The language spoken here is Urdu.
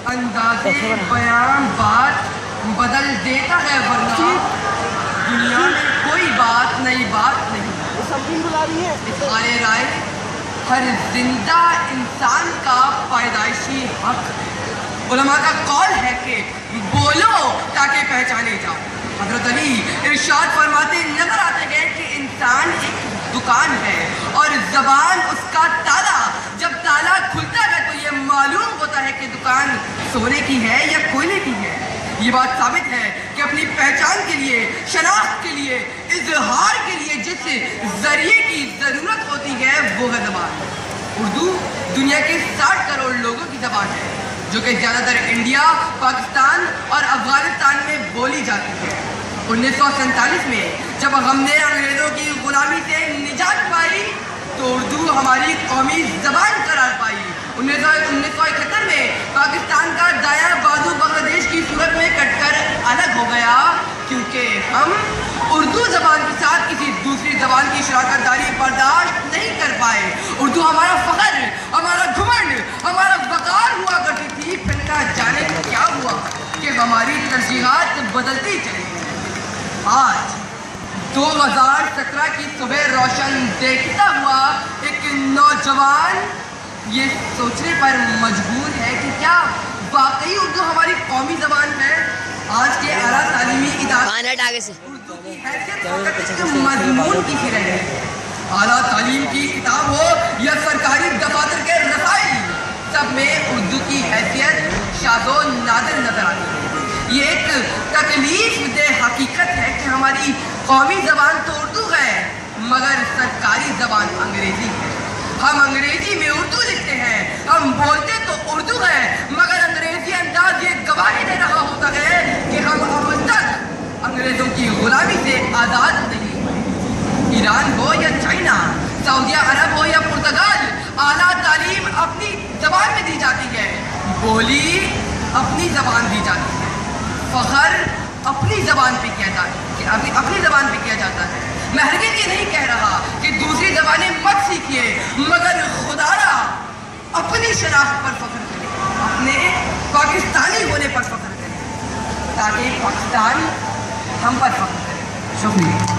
اندازے بیان بات بدل دیتا ہے، ورنہ دنیا میں کوئی بات نئی بات نہیں۔ اظہار رائے ہر زندہ انسان کا پیدائشی حق ہے۔ علماء کا قول ہے کہ بولو تاکہ پہچانے جاؤ۔ حضرت علی ارشاد فرماتے نظر آتے گئے کہ انسان ایک دکان ہے اور زبان اس کا تالا، جب تالا کھلتا ہے تو یہ معلوم ہوتا ہے کہ دکان سونے کی ہے یا کوئلے کی ہے۔ یہ بات ثابت ہے کہ اپنی پہچان کے لیے، شناخت کے لیے، اظہار کے لیے جس ذریعے کی ضرورت ہوتی ہے وہ ہے زبان۔ اردو دنیا کے 60 کروڑ لوگوں کی زبان ہے، جو کہ زیادہ تر انڈیا، پاکستان اور افغانستان میں بولی جاتی ہے۔ 1947 میں جب ہم نے انگریزوں کی غلامی سے نجات پائی تو اردو ہماری قومی زبان قرار پائی۔ 1971 میں پاکستان کا دایاں بازو بنگلہ دیش کی صورت میں کٹ کر الگ ہو گیا، کیونکہ ہم اردو زبان کے ساتھ کسی دوسری زبان کی شراکت داری برداشت نہیں کر پائے۔ اردو ہمارا فخر، ہمارا گھمنڈ، ہمارا وقار ہوا کرتی تھی، پھر نہ جانے کیا ہوا کہ ہماری ترجیحات بدلتی چلی گئی۔ آج 2017 کی صبح روشن دیکھتا ہوا ایک نوجوان یہ سوچنے پر مجبور ہے کہ کیا واقعی اردو ہماری قومی زبان ہے؟ آج کے اعلیٰ تعلیمی ادارے اردو کی حیثیت فقط ایک مضمون کی ہی رہے ہیں۔ اعلیٰ تعلیم کی کتاب ہو یا سرکاری دفاتر کے رسائل، سب میں اردو کی حیثیت شاذ و نادر نظر آتی ہے۔ یہ ایک تکلیف دہ حقیقت ہے کہ ہماری قومی زبان تو اردو ہے مگر سرکاری زبان انگریزی ہے۔ ہم انگریزی میں اردو لکھتے ہیں، ہم بولتے تو اردو ہے مگر انگریزی انداز یہ گواہی دے رہا ہوتا ہے کہ ہم اب تک انگریزوں کی غلامی سے آزاد نہیں ہوئے۔ ایران ہو یا چائنا، سعودیہ عرب ہو یا پرتگال، اعلیٰ تعلیم اپنی زبان میں دی جاتی ہے، بولی اپنی زبان دی جاتی ہے، فخر اپنی زبان پہ کیا جاتا ہے۔ میں ہرگز یہ نہیں کہہ رہا کہ دوسری زبانیں مت سیکھیے، مگر خدا را اپنی شناخت پر فخر کریں، اپنے پاکستانی ہونے پر فخر کریں، تاکہ پاکستان ہم پر فخر کرے۔ شکریہ۔